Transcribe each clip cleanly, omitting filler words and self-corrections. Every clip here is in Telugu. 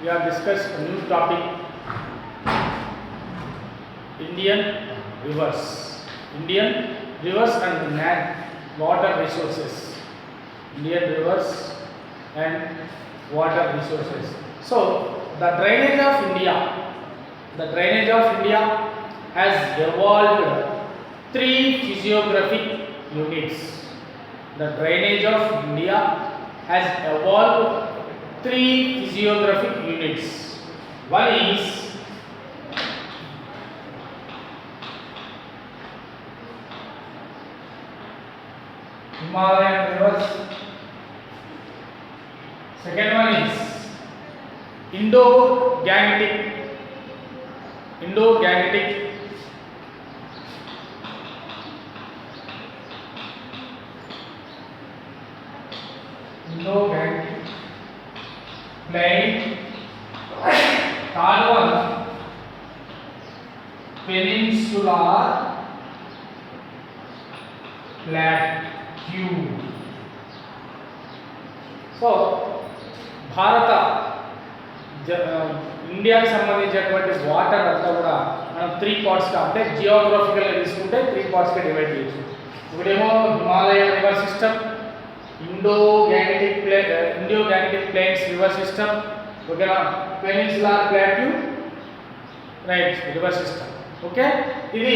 we have discussed a new topic, Indian rivers. Indian rivers and water resources. Indian rivers and water resources. So the drainage of India has evolved three physiographic units. The drainage of India has evolved three physiographic units. One is Himalayan rivers. Second one is Indo-Gangetic. Indo-Gangetic plain. Third one, peninsular plateau. So భారత ఇండియాకి సంబంధించినటువంటి వాటర్ అంతా కూడా మనం త్రీ పార్ట్స్గా అంటే జియోగ్రఫికల్గా తీసుకుంటే త్రీ పార్ట్స్గా డివైడ్ చేయొచ్చు. ఒకటేమో Himalayan river system, Indo Gangetic plains river system, ఓకేనా, peninsular plateau right river system. Okay, ఇది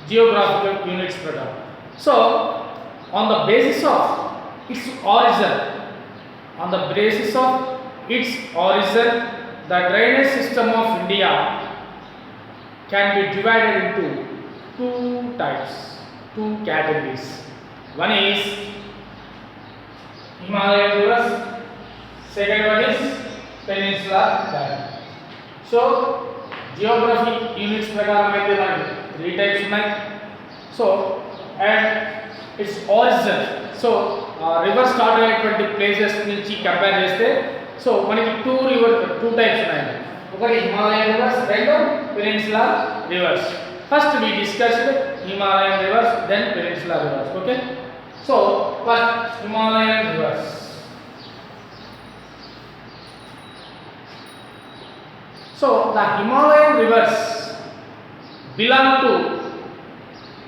జియోగ్రాఫికల్ యూనిట్స్ ప్రకారం. So on the basis of its origin, the drainage system of India can be divided into two categories. One is Himalayan rivers, second one is peninsular plateau. So geography units prakaram aithe manaki three types unnai. So and its origin, so river start అయ్యేటువంటి ప్లేసెస్ నుంచి కంపేర్ చేస్తే సో మనకి టూ టైప్స్ ఉన్నాయి. ఒకటి హిమాలయన్ రివర్స్, రెండు peninsular rivers. First we discussed Himalayan rivers, then peninsular rivers. Okay, so first Himalayan rivers. So the Himalayan rivers belong to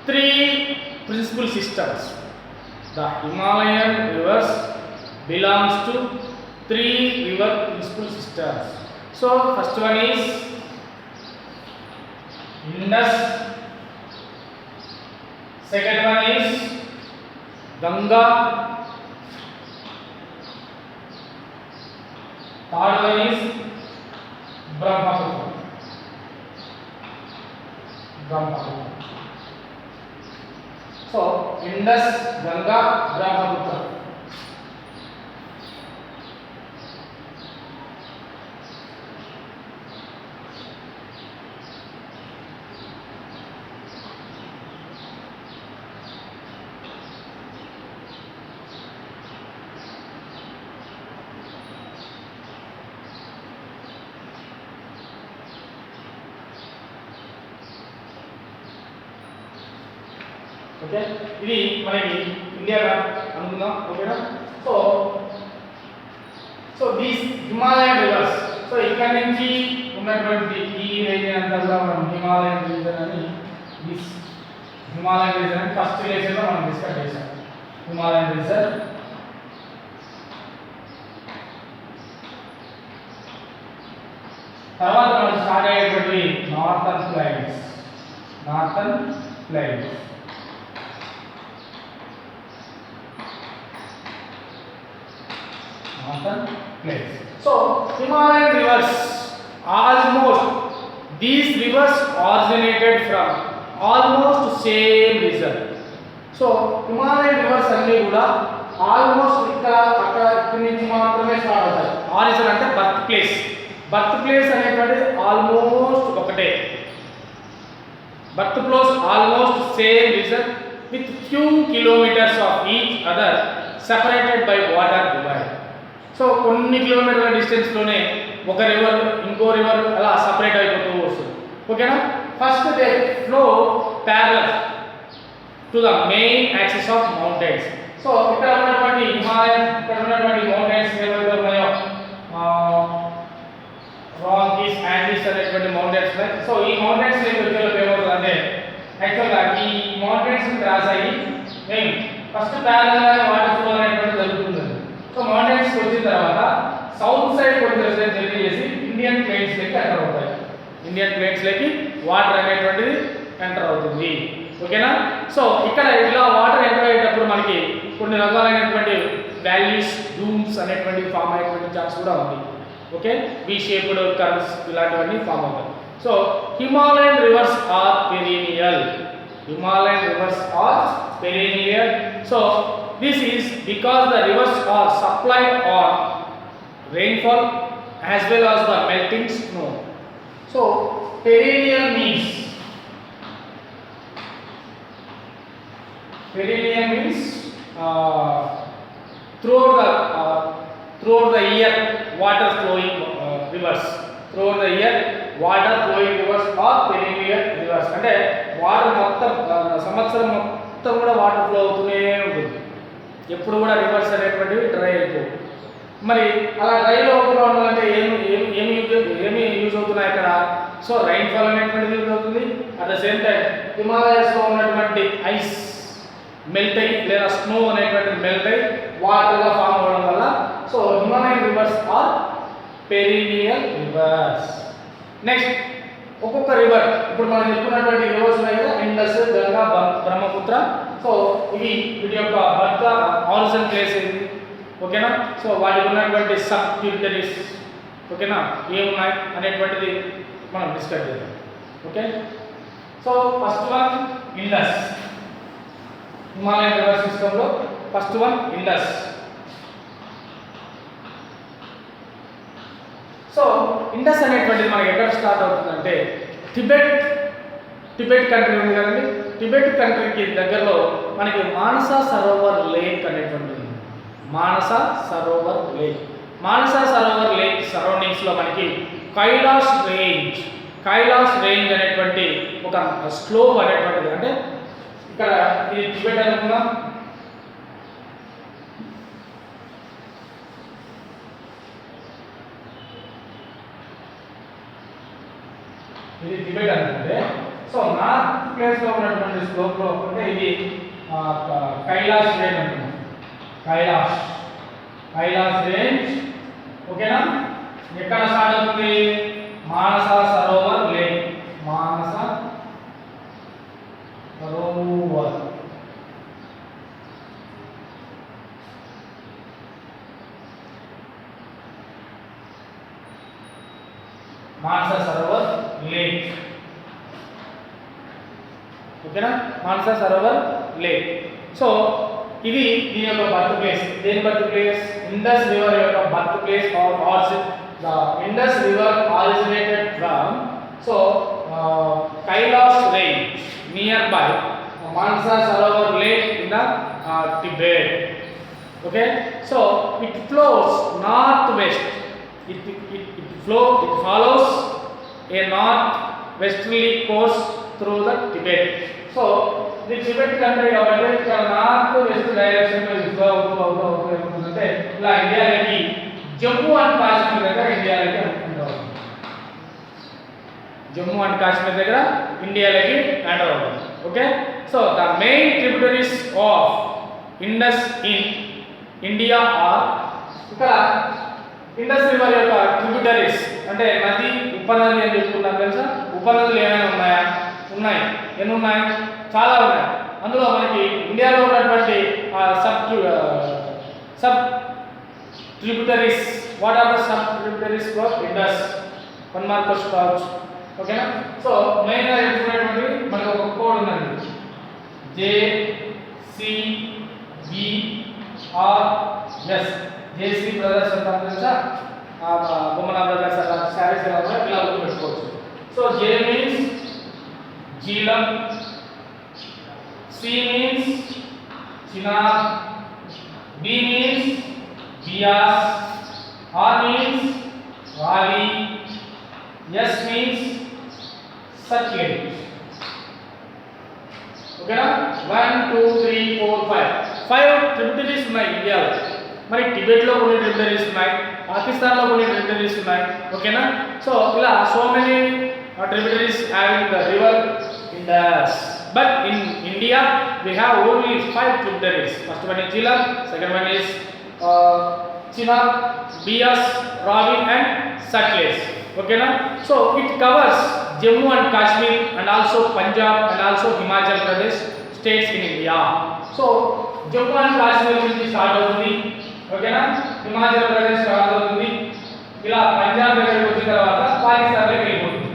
three principal systems. The Himalayan rivers belongs to three river principal systems. So first one is Indus, second one is Ganga, third one is Brahmaputra. So Indus, Ganga, Brahmaputra. Okay, ఇది మనకి ఇండియాలో అనుకుందాం. ఓకేనా, so these Himalayan rivers. So ఇక్కడ నుంచి ఉన్నటువంటి ఈ రీజియన్ అంతా కూడా మనం హిమాలయన్ రీజన్ అని హిమాలయన్ రీజన్ అని ఫస్ట్ లెసన్లో మనం డిస్కస్ చేసాం. హిమాలయన్ రీజన్, తర్వాత మనం స్టార్ట్ అయ్యేటువంటి northern planes. So Himalayan rivers, almost these rivers originated from almost same region. So Himalayan rivers అన్ని కూడా ఆల్మోస్ట్ ఇక్కడి నుంచి మాత్రమే స్టార్ట్ అవుతాయి. ఆరిజిన్ అంటే బర్త్ ప్లేస్ అనేటువంటిది ఆల్మోస్ట్ ఒకటే. Birth place almost same reason with few kilometres of each other separated by water divide. So కొన్ని కిలోమీటర్ల డిస్టెన్స్లోనే ఒక రివర్ ఇంకో రివర్ అలా సపరేట్ అయిపోతూ వస్తుంది. ఓకేనా, first they flow parallel to the main axis of mountains. So ఇక్కడ ఉన్నటువంటి హిమాలయన్, ఇక్కడ ఉన్నటువంటి మౌంటైన్స్ ఏవైతే అనేటువంటి మౌంటైన్స్ ఉన్నాయి. సో ఈ మౌంటైన్స్ నుంచి వచ్చేలోపు ఏమవుతుందంటే యాక్చువల్గా ఈ మౌంటైన్స్ క్రాస్ అయ్యి మేము ఫస్ట్ ప్యారలల్ వాటర్ ఫ్లో అనేటువంటి జరుగుతుంది. సో మౌంటైన్స్ వచ్చిన తర్వాత సౌత్ సైడ్ కొంచెం జర్నీ చేసి ఇండియన్ ప్లేన్స్ లకి ఎంటర్ అవుతాయి. ఇండియన్ ప్లేన్స్ లకి వాటర్ అనేటువంటిది ఎంటర్ అవుతుంది. ఓకేనా? సో ఇక్కడ ఇలా వాటర్ ఎంటర్ అయ్యేటప్పుడు మనకి కొన్ని రకాలైనటువంటి వాల్యూస్ డూమ్స్ అనేటువంటి ఫామ్ అయ్యేటువంటి ఛాన్స్ కూడా ఉంది. ఓకే, వి షేప్డ్ కర్వ్స్ ఇలాంటివన్నీ ఫామ్ అవుతాయి. So Himalayan rivers are perennial. Himalayan rivers are perennial. So this is because the rivers are supplied on rainfall as well as the melting snow. So perennial means throughout the year water flowing rivers. Throughout the year water flowing rivers are perennial rivers. అంటే వాటర్ మొత్తం సంవత్సరం మొత్తం కూడా వాటర్ ఫ్లో అవుతూనే ఉంటుంది. ఎప్పుడు కూడా రివర్స్ అనేటువంటివి డ్రై అయిపోవు. మరి అలా డ్రైలో అవుతూ ఉండాలంటే ఏమి యూజ్ అవుతున్నాయి ఇక్కడ? సో రైన్ఫాల్ అనేటువంటిది యూజ్ అవుతుంది. అట్ ద సేమ్ టైం హిమాలయస్లో ఉన్నటువంటి ఐస్ మెల్ట్ అయ్యి లేదా స్నో అనేటువంటిది మెల్ట్ అయ్యి వాటర్గా ఫామ్ అవ్వడం వల్ల so Himalayan rivers are perennial rivers. Next ఒక్కొక్క రివర్ ఇప్పుడు మనం చెప్పుకున్నటువంటి రివర్స్ ఉన్నాయి కదా, ఇండస్, గంగా, బ్రహ్మపుత్ర. సో ఇవి వీటి యొక్క బర్త్ ఆరిజిన్ ప్లేస్ ఏంటి? ఓకేనా? సో వాటికి ఉన్నటువంటి సబ్ ట్రిబ్యూటరీస్ ఓకేనా ఏమున్నాయి అనేటువంటిది మనం డిస్కస్ చేద్దాం. Okay, so first one Indus. Himalayan river సిస్టంలో first one Indus. So Indus అనేటువంటిది మనకి ఎక్కడ స్టార్ట్ అవుతుందంటే టిబెట్ కంట్రీ ఉంది కదండి. టిబెట్ కంట్రీకి దగ్గరలో మనకి మానస సరోవర్ లేక్ అనేటువంటిది ఉంది. మానస సరోవర్ లేక్ సరౌండింగ్స్లో మనకి కైలాష్ రేంజ్ అనేటువంటి ఒక స్లోప్ అనేటువంటిది. అంటే ఇక్కడ ఇది టిబెట్ అనుకుందాం. ఇది టిబెట్ అనుకుంటే సో నార్త్ ప్లేస్లో ఉన్నటువంటి స్లోప్లో అంటే ఇది కైలాష్ రేంజ్ అంటున్నాం. కైలాష్ రేంజ్ ఓకేనా. ఎక్కడ స్టార్ట్ అవుతుంది? మానస సరోవర్ లేక్. మానస సరోవర్ లేక్ ఓకేనా. మానస సరోవర్ లేక్. సో ఇది దీని యొక్క బర్త్ ప్లేస్. దేని బర్త్ ప్లేస్? ఇండస్ రివర్ యొక్క birth place or origin. The Indus river originated from so Kailash range near by Manasa Sarovar lake in the Tibet. Okay, so it flows north west. It follows a north-westerly course through the Tibet. So the Tibet country కాబట్టి ఇక్కడ నార్త్ వెస్ట్ డైరెక్షన్ లో ఫ్లో అవుతుందంటే ఇలా ఇండియాలోకి జమ్మూ అండ్ కాశ్మీర్ దగ్గర ఇండియాలోకి ఎంటర్ అవుతుంది. జమ్మూ అండ్ కాశ్మీర్ దగ్గర ఇండియాలోకి ఎంటర్ అవుతుంది. Okay, so the main tributaries of Indus in India are. ఇక్కడ ఇండస్ రివర్ యొక్క ట్రిబ్యూటరీస్ అంటే నది, ఉపనది అని చెప్పుకున్నాం తెలుసా. ఉపనదులు ఏమైనా ఉన్నాయా? ఉన్నాయి. ఎన్ని ఉన్నాయి? చాలా ఉన్నాయి. అందులో మనకి ఇండియాలో ఉన్నటువంటి sub tributaries. What are the sub tributaries for Indus? 1 mark question కావచ్చు. ఓకేనా. సో మెయిన్గా చెప్పుకునేటువంటి మనకి ఒక కోడ్ ఉందండి. JCBRS. జేసీ బ్రదర్స్ అంటారు తెలుసా. బొమ్మల బ్రదర్స్ అలా శారీస్ ఎలా ఉన్నాయి ఇలా గుర్తుపెట్టుకోవచ్చు. So J means Jhelum, C means Chenab, B means Beas, R means Ravi, S means Sutlej. ఓకేనా. 1 2 3 4 5 ట్రిబ్యూటరీస్ ఉన్నాయి ఇండియాలో. మరి టిబెట్లో కొన్ని ట్రిబ్యూటరీస్ ఉన్నాయి, పాకిస్తాన్లో కొన్ని ట్రిబ్యూటరీస్ ఉన్నాయి, ఓకేనా. సో ఇలా so many tributaries having the river Indus. But in India we have only 5 tributaries. First one is Jhelum, second one is Chenab, Beas, Ravi and Satluj, okay na. So it covers Jammu and Kashmir and also Punjab and also Himachal Pradesh states in India. So Jammu and Kashmir nunchi start avutundi, okay na. Himachal Pradesh start avutundi, ila Punjab దగ్గరికి వచ్చిన తర్వాత పాకిస్తాన్ లోకి వెళ్ళిపోతుంది.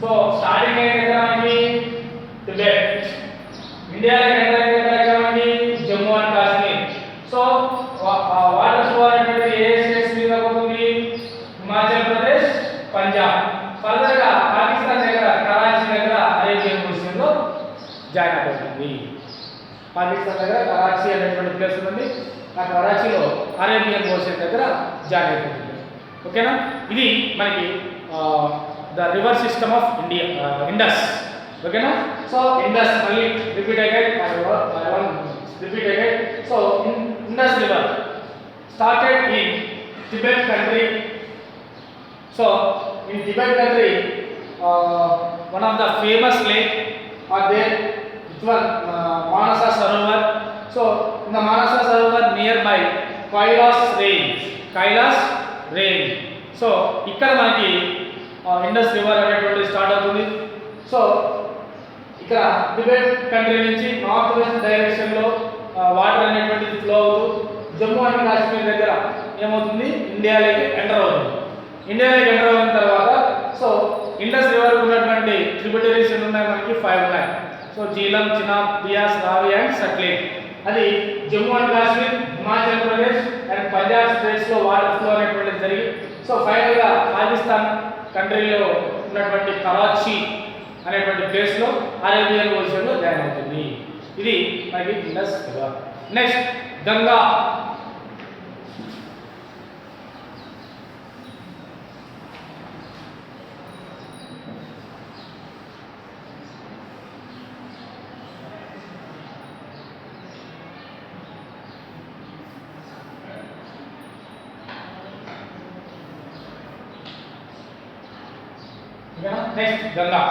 సో స్టార్టింగ్ అయిన దగ్గర మనకి టిబెట్, ఇండియాలో ఎంటర్ అయిన దగ్గర మనకి Jammu and Kashmir. So water flow అనేది ఏ స్టేట్స్ మీద పోతుంది? హిమాచల్ ప్రదేశ్, పంజాబ్. ఫర్దర్ గా పాకిస్తాన్ దగ్గర కరాచీ దగ్గర అరేబియన్ ఓషన్ లో జాయిన్ అవుతుంది. పాకిస్తాన్ దగ్గర కరాచీ అనేటువంటి ప్లేస్ ఉంది, ఆ కరాచీలో అరేబియన్ ఓషన్ దగ్గర జాయిన్ అవుతుంది, ఓకేనా. ఇది మనకి the river system of India, Indus, ఓకేనా. సో ఇండస్ మళ్ళీ repeat again, repeat again. So Indus River started in Tibet country. So in Tibet country, one of the famous lake are there, which one Manasa Sarovar. So in the Manasa Sarovar nearby Kailash range. So ikkada manaki Indus River అనేటువంటి స్టార్ట్ అవుతుంది. సో ఇక్కడ టిబెట్ కంట్రీ నుంచి నార్త్ వెస్ట్ డైరెక్షన్ లో వాటర్ అనేటువంటిది ఫ్లో అవుతూ జమ్మూ అండ్ కాశ్మీర్ దగ్గర ఏమవుతుంది? ఇండియాలోకి ఎంటర్ అవుతుంది. ఇండియాలోకి ఎంటర్ అయిన తర్వాత సో ఇండస్ రివర్ ఉన్నటువంటి ట్రిబ్యూటరీస్ ఎన్ని ఉన్నాయి? మనకి 5 ఉన్నాయి. సో జీలం, చినాబ్, బియాస్, రావి అండ్ సట్లెజ్. అది Jammu and Kashmir, Himachal Pradesh and Punjab states లో వాటర్ ఫ్లో అనేటువంటిది జరిగి సో ఫైనల్ గా పాకిస్తాన్ కంట్రీలో ఉన్నటువంటి కరాచీ అనేటువంటి ప్లేస్ లో అరేబియన్ ఓషన్ లో జాయిన్ అవుతుంది. ఇది మనకి Indus river. Next Ganga. Next Ganga.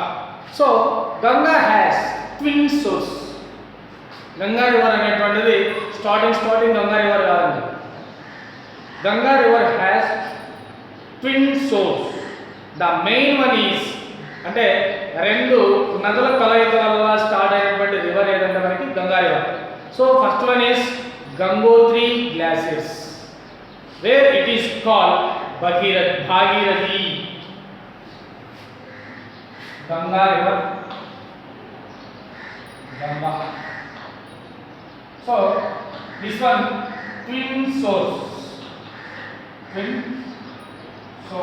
So Ganga has twin source. Ganga river అనేటువంటిది స్టార్టింగ్ Ganga river కాదండి. Ganga river has twin source. The main one is అంటే రెండు నదుల కలయిక వల్ల స్టార్ట్ అయినటువంటి రివర్ ఏదంటే మనకి Ganga river. So first one is Gangotri glaciers where it is called Bhagirathi. Ganga river, Ganga. So this one twin source. So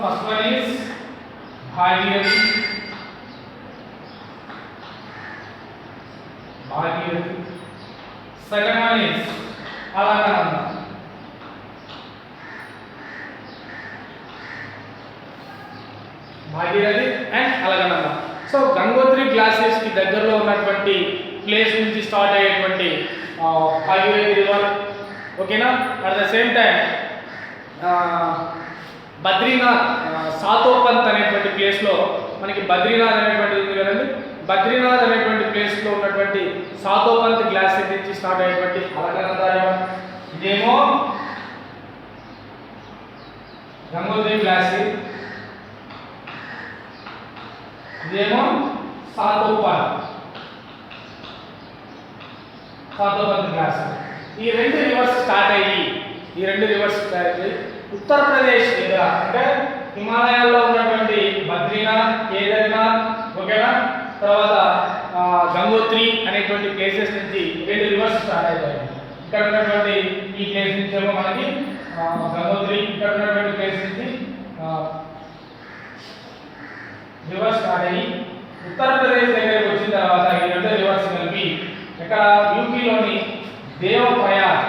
first one is Bhagirathi. Second one is Alakananda. Bhagirathi and Alaknanda. So Gangotri glaciers కి దగ్గరలో ఉన్నటువంటి ప్లేస్ నుంచి స్టార్ట్ అయ్యేటువంటి భాగీరథి రివర్, ఓకేనా. At the same time Badrinath, Satopanth అనేటువంటి ప్లేస్లో మనకి బద్రీనాథ్ అనేటువంటిది ఉంది కదండి. బద్రీనాథ్ అనేటువంటి ప్లేస్లో ఉన్నటువంటి సాతోపంత్ గ్లాసియర్ నుంచి స్టార్ట్ అయ్యేటువంటి అలగనంద రివర్. ఇదేమో గంగోత్రి గ్లాసియర్, ఇదేమో సాతోపంత్ గ్లాసియర్. ఈ రెండు రివర్స్ స్టార్ట్ అయ్యి ఉత్తరప్రదేశ్ దగ్గర అంటే హిమాలయాల్లో ఉన్నటువంటి బద్రీనాథ్, కేదార్నాథ్, ఓకేనా, తర్వాత గంగోత్రి అనేటువంటి ప్లేసెస్ నుంచి రెండు రివర్స్ స్టార్ట్ అవుతాయి. ఇక్కడ ఉన్నటువంటి ఈ ప్లేస్ నుంచి ఏమో మనకి గంగోత్రి, ఇక్కడ ఉన్నటువంటి ప్లేస్ నుంచి రివర్స్ స్టార్ట్ అయ్యి ఉత్తరప్రదేశ్ దగ్గరికి వచ్చిన తర్వాత ఈ రెండు రివర్స్ కలిపి ఇక్కడ యూపీలోని దేవప్రయాగ్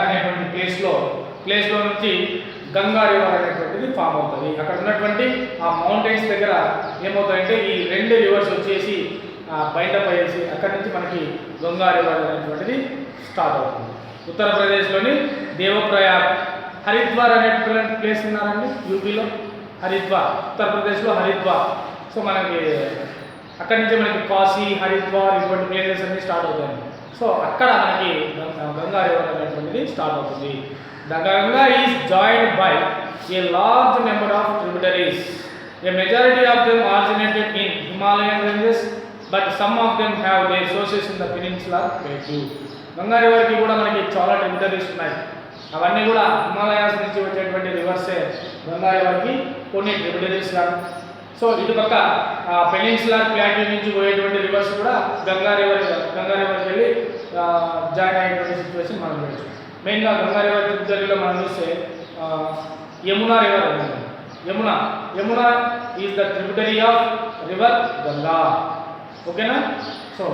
అనేటువంటి ప్లేస్లో నుంచి గంగా రివర్ అనేటువంటిది ఫామ్ అవుతుంది. అక్కడ ఉన్నటువంటి ఆ మౌంటైన్స్ దగ్గర ఏమవుతాయంటే ఈ రెండు రివర్స్ వచ్చేసి బయటప్ అయ్యేసి అక్కడి నుంచి మనకి గంగా రివర్ అనేటువంటిది స్టార్ట్ అవుతుంది. ఉత్తరప్రదేశ్లోని దేవప్రయాగ్, హరిద్వార్ అనేటువంటి ప్లేస్ ఉన్నారండి యూపీలో. హరిద్వార్ ఉత్తరప్రదేశ్లో హరిద్వార్. సో మనకి అక్కడి నుంచి మనకి కాశీ, హరిద్వార్ ఇటువంటి ప్లేసెస్ అన్ని స్టార్ట్ అవుతాయి. సో అక్కడ మనకి గంగా రివర్ అనేటువంటిది స్టార్ట్ అవుతుంది. The Ganga is joined by a large number of tributaries. A majority of them originated in Himalayan ranges, but some of them have their sources in the peninsular plateau. Ganga రివర్కి కూడా మనకి చాలా ట్రిబ్యూటరీస్ ఉన్నాయి. అవన్నీ కూడా హిమాలయాస్ నుంచి వచ్చేటువంటి రివర్సే గంగా రివర్కి కొన్ని ట్రిబ్యూటరీస్ లాగా. సో ఇటుపక్క పెనిన్సులర్ ప్లాట్యూ నుంచి పోయేటువంటి రివర్స్ కూడా గంగా రివర్కి వెళ్ళి జాయిన్ అయ్యేటువంటి సిచ్యువేషన్ మనం చూడవచ్చు. మెయిన్గా గంగా రివర్ ట్రిబ్యూటరీలో మనం చూస్తే యమునా రివర్ ఉంది. Yamuna is the tributary of river Ganga. ఓకేనా? సో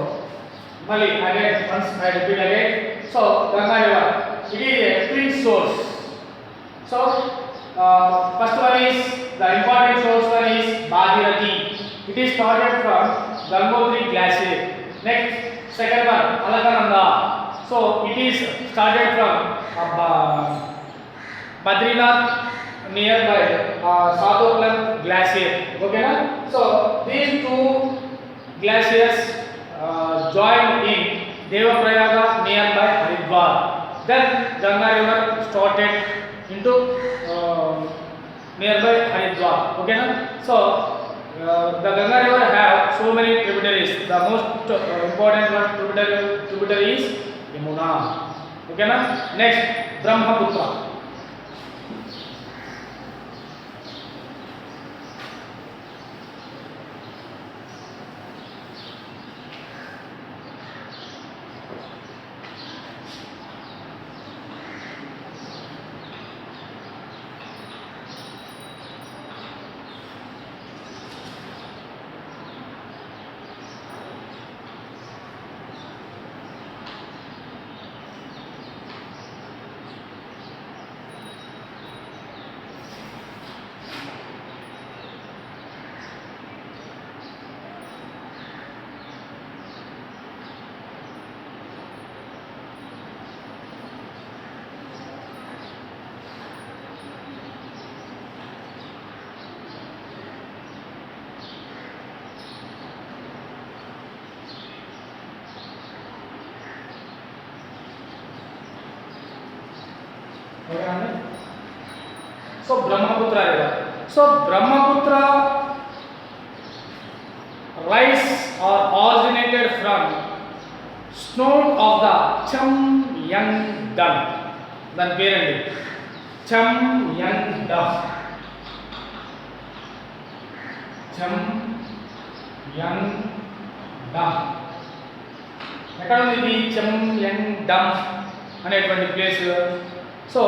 మళ్ళీ again once I repeat again. So Ganga river it is a twin source. So first one is the important source one is Bhagirathi. It is started from Gangotri glacier. Next second one Alaknanda. So it is started from Badrinath nearby Sadoplan glacier. Okay na? So these two glaciers join in Devaprayaga nearby Haridwar. Then Ganga river started into nearby Haridwar. Okay na? So the Ganga river have so many tributaries. The most important one tributary is Yamuna. Okay na? Next Brahmaputra. So Brahmaputra river. So Brahmaputra rise or originated from snow of the Chamyangdam. దాని పేరండి Chamyangdam. ఎక్కడ ఉంది ఇది Chamyangdam అనేటువంటి ప్లేస్? సో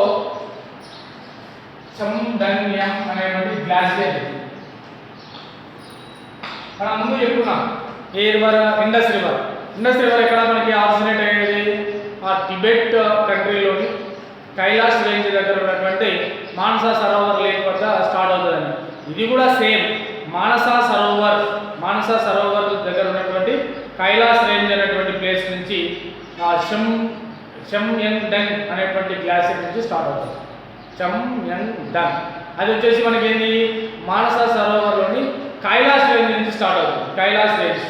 చందన్యం అనేటువంటి గ్లాసియర్. మనం ముందు చెప్పుకున్నాం ఏ river? Indus river. Indus river ఎక్కడ మనకి ఆరిజినేట్ అయ్యేది? ఆ టిబెట్ కంట్రీలోని కైలాష్ రేంజ్ దగ్గర ఉన్నటువంటి మానసా సరోవర్ లేక్ వద్ద స్టార్ట్ అవుతుందండి. ఇది కూడా సేమ్ మానసా సరోవర్ దగ్గర ఉన్నటువంటి కైలాష్ రేంజ్ అనేటువంటి ప్లేస్ నుంచి చమ్యంగ్డంగ్ అనేటువంటి గ్లాసియర్ నుంచి స్టార్ట్ అవుతుంది. చమ్యంగ్డంగ్ అది వచ్చేసి మనకి ఏంటి? మానస సరోవర్లోని కైలాష్ రేంజ్ నుంచి స్టార్ట్ అవుతుంది. కైలాష్ రేంజ్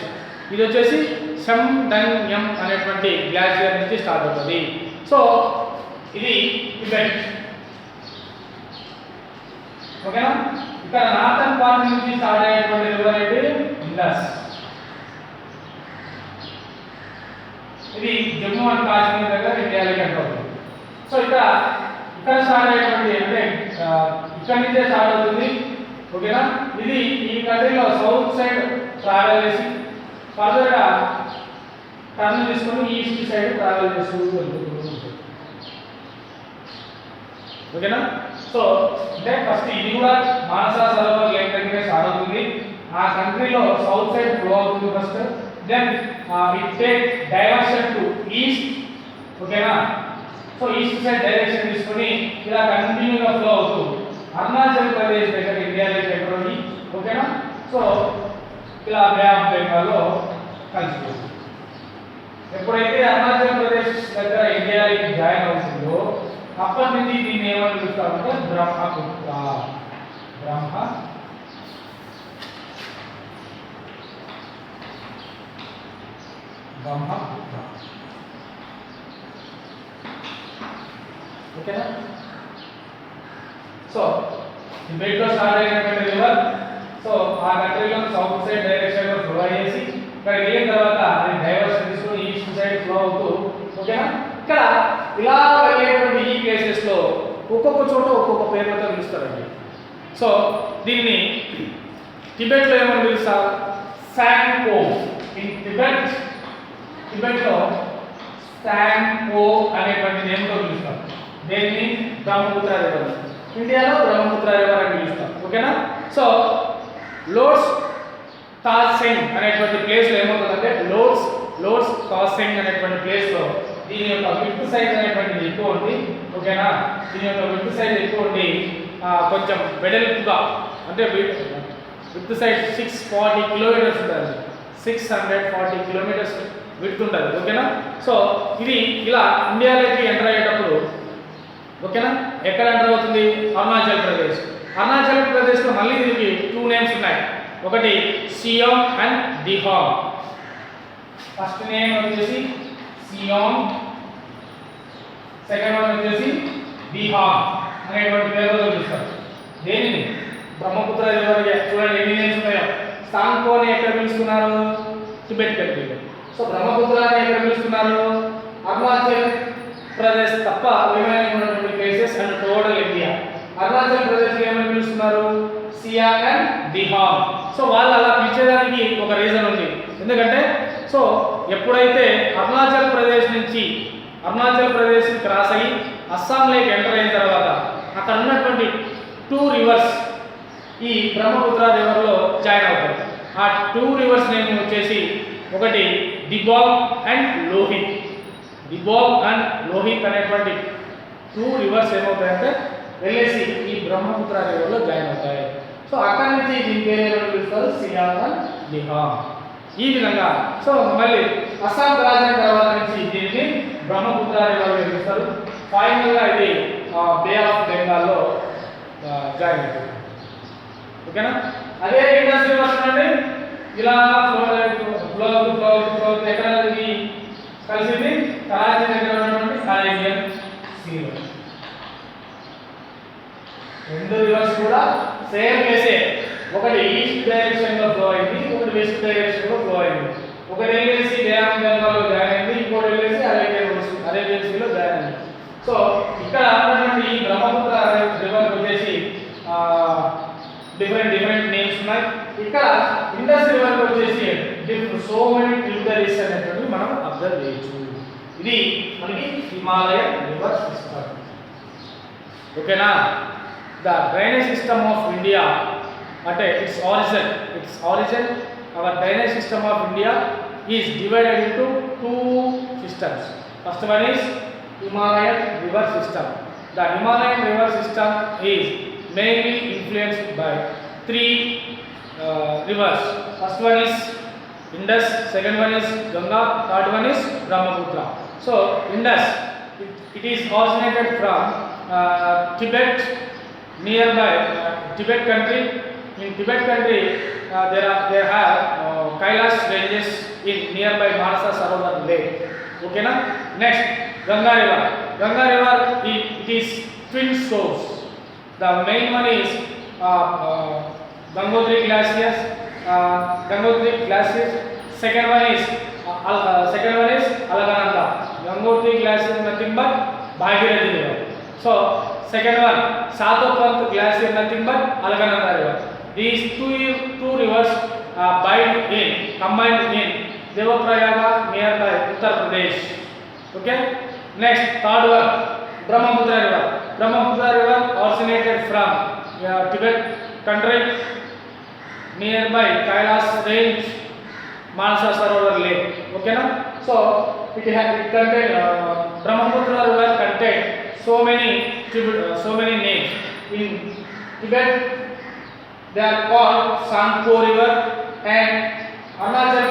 ఇది వచ్చేసి చమ్డంగ్యం అనేటువంటి గ్లాసియర్ నుంచి స్టార్ట్ అవుతుంది. సో ఇది టిబెట్. ఓకేనా? ఇక్కడ నార్థన్ పార్ట్ నుంచి స్టార్ట్ అయ్యేటువంటి రివర్ ఏంటి? ఇండస్. ఇది జమ్మూ అండ్ కాశ్మీర్ దగ్గర ఇండియాలోకి ఎంటర్ అవుతుంది. సో ఇక్కడ స్టార్ట్ అయ్యేటువంటి అంటే ఇక్కడ నుంచే స్టార్ట్ అవుతుంది. ఓకేనా? ఇది ఈ కంట్రీలో సౌత్ సైడ్ ట్రావెల్ చేసి ఫర్దర్గా టర్న్ తీసుకొని ఈస్ట్ సైడ్ ట్రావెల్ చేస్తూ వెళ్తుంది. ఓకేనా? సో అంటే ఫస్ట్ ఇది కూడా మానసా సరోవర్ లేక్ దగ్గర స్టార్ట్ అవుతుంది. ఆ కంట్రీలో సౌత్ సైడ్ ఫ్లో అవుతుంది first. Then it take diversion to east. ఓకేనా? సో ఈస్ట్ సైడ్ డైరెక్షన్ తీసుకొని ఇలా కంటిన్యూగా ఫ్లో అవుతుంది. అరుణాచల్ ప్రదేశ్ దగ్గర ఇండియాలోకి ఎంటర్. ఓకేనా? సో ఇలా బే ఆఫ్ బెంగాల్లో కలిసిపోతుంది. ఎప్పుడైతే అరుణాచల్ ప్రదేశ్ దగ్గర ఇండియాకి జాయిన్ అవుతుందో అప్పటి నుంచి దీన్ని ఏమని పిలుస్తామంటే బ్రహ్మపుత్ర. బ్రహ్మపుత్ర. ఓకేనా? సో టిబెట్ లో స్టార్ట్ అయినటువంటి రివర్ సో ఆ కంట్రీలో సౌత్ సైడ్ డైరెక్షన్ లో ఫ్లో అయ్యేసి ఇక్కడ వెళ్ళిన తర్వాత అది డైవర్షన్ తీసుకొని ఈస్ట్ సైడ్ ఫ్లో అవుతూ ఓకేనా ఇక్కడ ఇలా వెళ్ళేటువంటి ఈ ప్లేసెస్ లో ఒక్కొక్క చోట ఒక్కొక్క పేర్లతో పిలుస్తారండి. సో దీన్ని టిబెట్ లో ఏమని పిలుస్తారు? శాంపో. ఇన్ టిబెట్ లో శాంపో అనేటువంటి నేమ్తో పిలుస్తారు. దేన్ని? బ్రహ్మపుత్ర రివర్. ఇండియాలో బ్రహ్మపుత్ర రివర్ అని పిలుస్తాం. ఓకేనా? సో లోడ్స్ తాసింగ్ అనేటువంటి ప్లేస్ లో ఏమవుతుందంటే లోడ్స్ తాసింగ్ అనేటువంటి ప్లేస్ లో దీని యొక్క విడ్త్ సైజ్ అనేటువంటిది ఎక్కువ ఉంది. ఓకేనా? దీని యొక్క విడ్త్ సైజ్ ఎక్కువ ఉండి కొంచెం వెడల్పుగా అంటే విడ్త్ సైజ్ 640 కిలోమీటర్స్ ఉంటుంది. 640 కిలోమీటర్స్ విడ్త్ ఉంటుంది. ఓకేనా? సో ఇది ఇలా ఇండియాలోకి ఎంటర్ అయ్యేటప్పుడు ఓకేనా ఎక్కడ ఎంటర్ అవుతుంది? అరుణాచల్ ప్రదేశ్. అరుణాచల్ ప్రదేశ్లో మళ్ళీ దీనికి 2 నేమ్స్ ఉన్నాయి. ఒకటి సియోంగ్ అండ్ దిహాంగ్. ఫస్ట్ నేమ్ వచ్చేసి సియోంగ్, సెకండ్ వన్ వచ్చేసి దిహాంగ్ అనేటువంటి పేరుతో పిలుస్తారు. దేనిని? బ్రహ్మపుత్ర రివర్. చూడండి ఎన్ని నేమ్స్ ఉన్నాయో. సాంగ్పోని ఎక్కడ పిలుస్తున్నారు? టిబెట్ కంట్రీలో. సో బ్రహ్మపుత్ర అని ఎక్కడ పిలుస్తున్నారు? అరుణాచల్ ప్రదేశ్ తప్ప రిమైనింగ్ ఉన్నటువంటి places and total India. Arunachal Pradesh ఏమని పిలుస్తున్నారు? సియాంగ్ అండ్ దిహాంగ్. సో వాళ్ళు అలా పిలిచేదానికి ఒక రీజన్ ఉంది. ఎందుకంటే సో ఎప్పుడైతే అరుణాచల్ ప్రదేశ్ క్రాస్ అయ్యి అస్సాం లేక్ ఎంటర్ అయిన తర్వాత అక్కడ ఉన్నటువంటి 2 రివర్స్ ఈ బ్రహ్మపుత్ర రివర్లో జాయిన్ అవుతాయి. ఆ 2 రివర్స్ నేమ్ వచ్చేసి ఒకటి దిబాంగ్ అండ్ లోహిత్. దిబాంగ్ అండ్ లోహిత్ అనేటువంటి 2 రివర్స్ ఏమవుతాయంటే వెళ్ళేసి ఈ బ్రహ్మపుత్ర రివర్లో జాయిన్ అవుతాయి. సో అక్కడి నుంచి దీని పేరు ఏమని పిలుస్తారు? సియాంగ్ అండ్ దిహాంగ్. ఈ విధంగా సో మళ్ళీ అస్సాం రాజైన తర్వాత నుంచి దీన్ని బ్రహ్మపుత్ర రివర్గా పిలుస్తారు. ఫైనల్గా ఇది బే ఆఫ్ బెంగాల్లో జాయిన్ అవుతుంది. ఓకేనా? అదే ఇండస్ రివర్ చూడండి ఇలా ఫ్లో ఎక్కడ కలిసింది? కరాచీ దగ్గర ఉన్నటువంటి అరేబియన్ సీలో. 2 రివర్స్ కూడా సేమ్ ప్లేసే. ఒకటి ఈస్ట్ డైరెక్షన్ లో ఫ్లో అయింది, ఒకటి వెస్ట్ డైరెక్షన్ లో ఫ్లో అయింది. ఒకటి వెళ్ళేసి బే ఆఫ్ బెంగాల్ లో జాయిన్ అయింది, ఇంకోటి వెళ్ళేసి అరేబియన్ సీలో జాయిన్ అయింది. సో ఇక్కడ ఉన్నటువంటి ఈ బ్రహ్మపుత్ర రివర్ వచ్చేసి డిఫరెంట్ నేమ్స్ ఉన్నాయి. ఇక్కడ ఇండస్ రివర్ వచ్చేసి సో మెనీ ట్రిబ్యూటరీస్ అనేటువంటి మనం అబ్జర్వ్ చేయొచ్చు. ఇది మనకి హిమాలయన్ రివర్ సిస్టమ్. ఓకేనా? The drainage system of India at its origin our drainage system of India is divided into 2 systems. First one is Himalayan river system. The Himalayan river system is mainly influenced by 3 rivers. First one is Indus, second one is Ganga, third one is Brahmaputra. So Indus it is originated from Tibet, nearby Tibet country. In Tibet country there have Kailash ranges in nearby Manasa Sarovar lake. Okay na? Next Ganga river it is twin source. The main one is Gangotri glaciers. Second one is Alagananda. Gangotri glacier nothing but Bhagirathi river. So second one Satopant glacier nothing but Alagananda river. These two rivers combined in Devaprayaga nearby Uttar Pradesh. Okay. Next third one Brahmaputra river originated from Tibet country nearby Kailash range, Manasa Sarovar lake. Okay na? So it contain Brahmaputra river contain so many names. In Tibet they are called Sangpo river, and Arunachal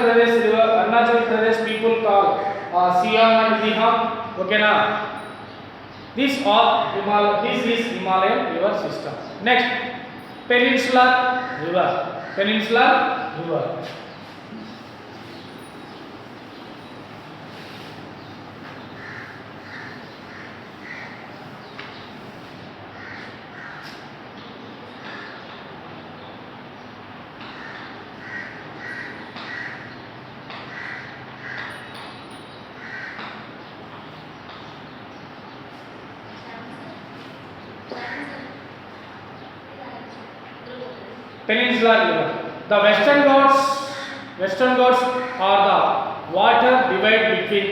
Siam and Biham. Okay na? This is Himalayan river system. Next, peninsular river. Peninsular river. Peninsular river. The Western Ghats are the water divide between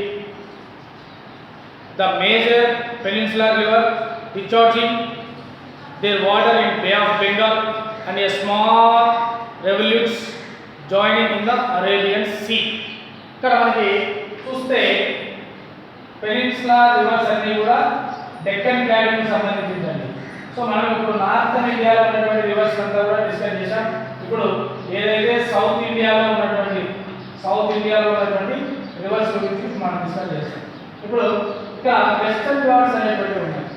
the major peninsular river discharging their water in Bay of Bengal and a small rivulets joining in the Arabian Sea. ఇక్కడ మనకి చూస్తే పెనిన్సులర్ రివర్స్ అన్ని కూడా డెక్కన్ ప్లాటూకి సంబంధించిందండి. సో మనం ఇప్పుడు నార్థన్ ఇండియాలో ఉన్నటువంటి రివర్స్ అంతా కూడా డిస్కస్ చేసాం. ఇప్పుడు ఏదైతే సౌత్ ఇండియాలో ఉన్నటువంటి రివర్స్ గురించి మనం డిస్కస్ చేస్తాం. ఇప్పుడు ఇక వెస్టర్న్ ఘాట్స్ అనేటువంటి ఉన్నాయి.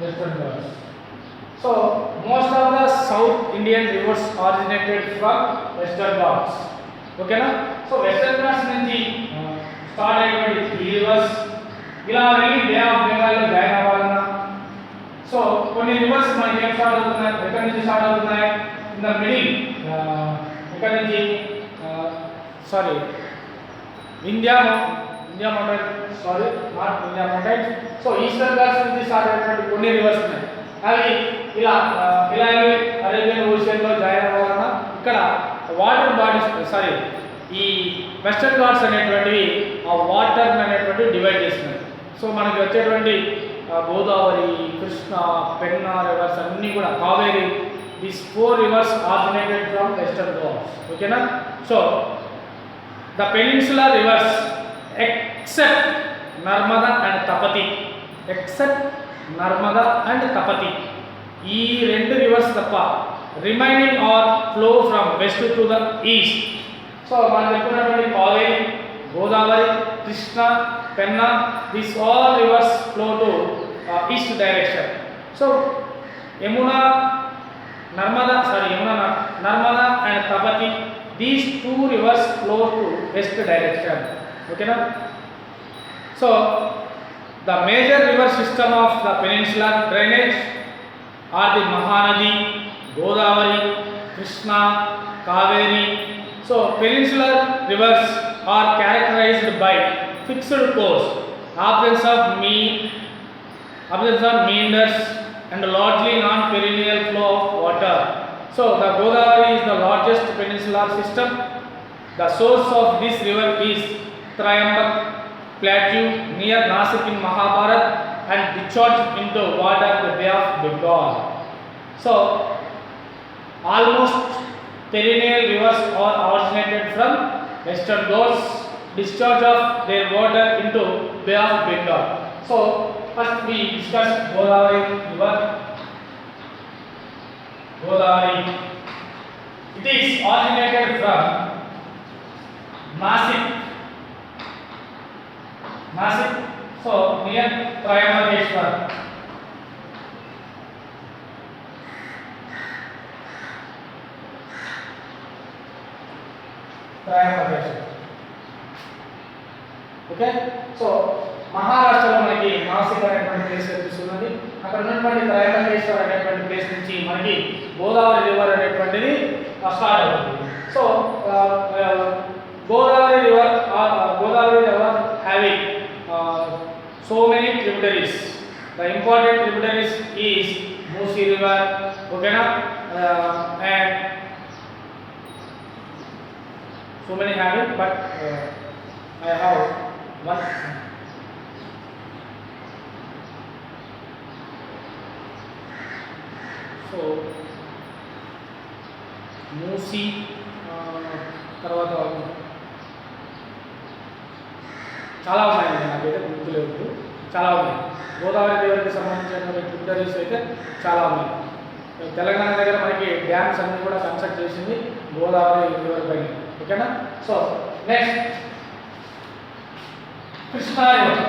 Western Ghats. So most of the south Indian rivers originated from Western Ghats. ఓకేనా? సో వెస్టర్న్ ఘాట్స్ నుంచి స్టార్ట్ అయినటువంటి ఈ రివర్స్ ఇలా వెళ్ళి బే ఆఫ్ బెంగాల్లో జాయిన్ అవ్వాలన్నా సో కొన్ని రివర్స్ మనకి ఏం స్టార్ట్ అవుతున్నాయి, ఎక్కడి నుంచి స్టార్ట్ అవుతున్నాయి? ఇన్ ద మిడిల్ ఎక్కడి నుంచి sorry India mountain sorry not India mountain. So eastern Ghats నుంచి స్టార్ట్ అయినటువంటి కొన్ని రివర్స్ ఉన్నాయి. అవి ఇలా అరేబియన్ ఓషియన్లో జాయిన్ అవ్వాలన్నా ఇక్కడ వాటర్ బాడీస్ సారీ ఈ వెస్టర్న్ ఘాట్స్ అనేటువంటివి ఆ వాటర్ అనేటువంటి డివైడ్ చేస్తున్నాయి. సో మనకి వచ్చేటువంటి గోదావరి, కృష్ణ, పెన్నా రివర్స్ అన్నీ కూడా Kaveri, these 4 rivers originated from Western Ghats. ఓకేనా? So the peninsular rivers except Narmada and Tapati ఈ 2 రివర్స్ తప్ప remaining are flow from west to the east. So మనం చెప్పుకున్నటువంటి Kaveri, Godavari, Krishna, Penna, these all rivers flow to east direction. So Yamuna and Tapati these 2 rivers flow to west direction. ఓకేనా? So the major river system of the peninsular drainage are the Mahanadi, Godavari, Krishna, Kaveri. So peninsular rivers are characterized by fixed course, absence of meanders and largely non-perennial flow of water. So the Godavari is the largest peninsular system. The source of this river is Trayambak Plateau near Nasik in Mahabharat and discharged into water the Bay of Bengal. So almost perennial rivers are originated from Western Ghats, discharge of their water into Bay of Bengal. So first we discuss Godavari river. Godavari, it is originated from Nasik. So near Trayambakeshwar. Okay. So మహారాష్ట్రలో మనకి నాసిక్ అనేటువంటి ప్లేస్ కనిపిస్తున్నది. అక్కడ ఉన్నటువంటి త్రయంబకేశ్వర్ అనేటువంటి ప్లేస్ నుంచి మనకి గోదావరి రివర్ అనేటువంటిది స్టార్ట్ అవుతుంది. So Godavari river having so many tributaries. The important tributaries is Musi river. ఓకేనా? And so many have it, but I have one. So Musi తర్వాత చాలా ఉన్నాయండి, నాకైతే గుర్తులేవు. చాలా ఉన్నాయి. గోదావరి రివర్కి సంబంధించిన ట్రిబ్యూటరీస్ అయితే చాలా ఉన్నాయి. తెలంగాణ దగ్గర మనకి డ్యామ్స్ అన్నీ కూడా కన్స్ట్రక్ట్ చేసింది గోదావరి రివర్ పైన. ఓకేనా? So next Krishna river.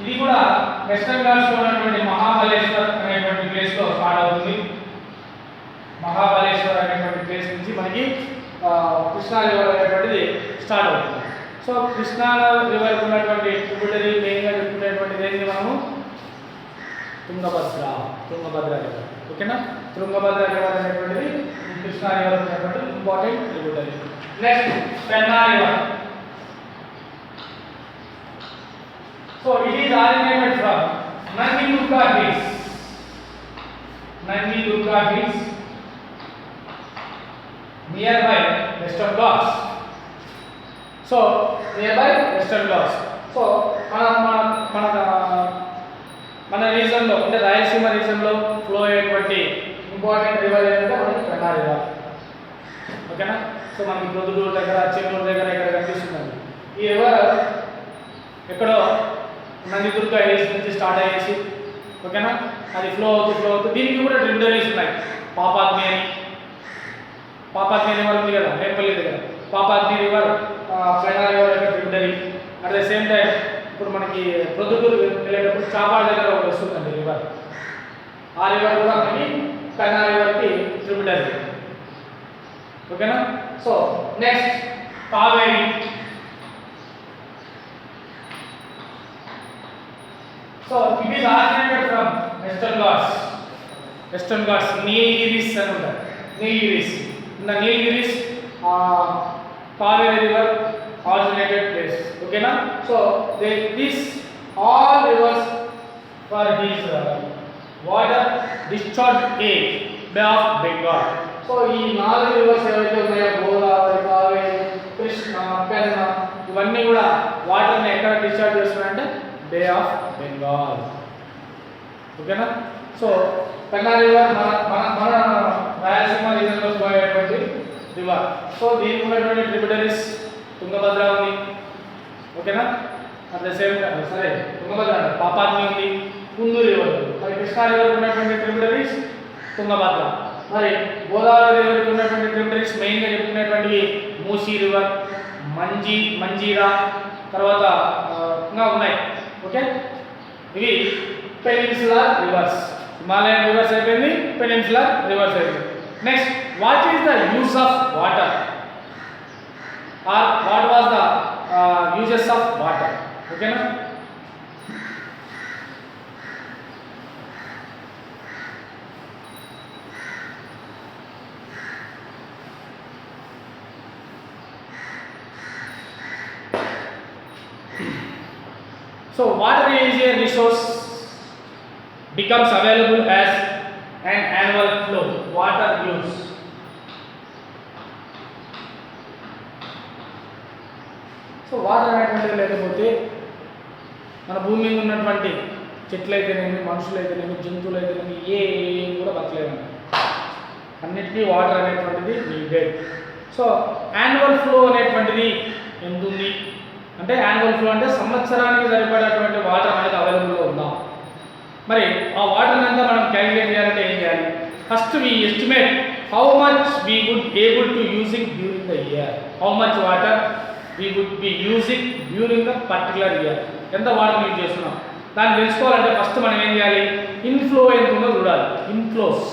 ఇది కూడా వెస్టర్న్ ఘాట్స్ లో ఉన్నటువంటి మహాబలేశ్వర్ అనేటువంటి ప్లేస్ లో స్టార్ట్ అవుతుంది. మహాబలేశ్వర్ అనేటువంటి ప్లేస్ నుంచి మనకి కృష్ణా రివర్ అనేటువంటిది స్టార్ట్ అవుతుంది. సో కృష్ణా రివర్ ఉన్నటువంటి ట్రిబ్యూటరీ మెయిన్గా చెప్పుకునేటువంటిది ఏంటి మనము తుంగభద్ర రివర్. ఓకేనా, తుంగభద్ర రివర్ అనేటువంటిది కృష్ణా రివర్ ఉన్నటువంటి important tributary. Next Penna river. So it is originated from Nandi Durga Hills. Nandi Durga Hills nearby Western Ghats. So nearby Western Ghats. So మన రీజన్ లో అంటే రాయలసీమ రీజన్ లో ఫ్లో అయ్యేటువంటి ఇంపార్టెంట్ రివర్ ఏంటంటే మనకి పెన్నా రివర్. ఓకేనా, సో మనకి ప్రొద్దుటూరు దగ్గర చెన్నూరు దగ్గర ఇక్కడ కనిపిస్తుంది. ఈ రివర్ ఎక్కడో నంది దుర్గా హిల్స్ నుంచి స్టార్ట్ అయ్యేసి ఓకేనా అది ఫ్లో అవుతూ దీనికి కూడా ట్రిబ్యూటరీస్ ఉన్నాయి. పాపాగ్ని రివర్ ఉంది కదా నేపల్లి దగ్గర, పాపాగ్ని రివర్, పెన్నా రివర్ యొక్క tributary. At the same time ఇప్పుడు మనకి ప్రొద్దుటూరు వెళ్ళేటప్పుడు చాపాడ దగ్గర ఒకటి వస్తుందండి రివర్. ఆ రివర్ కూడా మనకి పెన్నా రివర్కి ట్రిబ్యూటరీ. ఓకేనా, so next Kaveri. So it is originated from Western Ghats, Nilgiris and all that. Nilgiris. In the Nilgiris, Kaveri River originated place. Okay na? So this all rivers for his water discharge a Bay of Bengal. So ఈ 4 rivers ఏవైతే ఉన్నాయో గోదావరి, కావేరి, కృష్ణ, పెన్నా ఇవన్నీ కూడా వాటర్ ని ఎక్కడ డిశ్చార్జ్ చేస్తున్నాయంటే బే ఆఫ్ బెంగాల్. ఓకేనా, సో పెన్నా రివర్ మన రాయలసీమ రీజన్లో పోయేటువంటి రివర్. సో దీనికి ఉన్నటువంటి ట్రిబ్యూటరీస్ తుంగభద్ర ఉంది. ఓకేనా, అట్ ద సేమ్ టైం సరే తుంగభద్ర పాపాగ్ని ఉంది, కుందూరు రివర్. మరి కృష్ణా రివర్ ఉన్నటువంటి ట్రిబ్యూటరీస్ తుంగభద్ర. మరి గోదావరి రివర్కి ఉన్నటువంటి ట్రిబ్యూటరీస్ మెయిన్గా చెప్పుకునేటువంటివి మూసీ రివర్, మంజీరా, తర్వాత ఇంకా ఉన్నాయి. ఓకే, ఇవి పెనిన్సులర్ రివర్స్. హిమాలయన్ రివర్స్ అయిపోయింది, పెనిన్సులర్ రివర్స్ అయిపోయింది. Next, what is the use of water or what was the uses of water? ఓకేనా, so water is a resource becomes available as an annual flow. Water use. So water అనేటువంటిది లేకపోతే మన భూమి మీద ఉన్నటువంటి చెట్లు అయితేనేమి, మనుషులు అయితేనేమి, జంతువులు అయితేనేమి ఏ కూడా బతకలేదండి. అన్నిటికీ వాటర్ అనేటువంటిది నీడెడ్. సో యాన్యువల్ ఫ్లో అనేటువంటిది ఎంత ఉంది అంటే, యాన్యువల్ ఫ్లో అంటే సంవత్సరానికి సరిపడేటువంటి వాటర్ అనేది అవైలబుల్గా ఉందా. మరి ఆ వాటర్ అంతా మనం క్యాలిక్యులేట్ చేయాలంటే ఏం చేయాలి? First we estimate how much we would able to using during the year. How much water we would be using during the particular year. ఎంత వాటర్ యూజ్ చేస్తున్నాం దాన్ని తెలుసుకోవాలంటే ఫస్ట్ మనం ఏం చేయాలి? ఇన్ఫ్లో ఎంత ఉందో చూడాలి. Inflows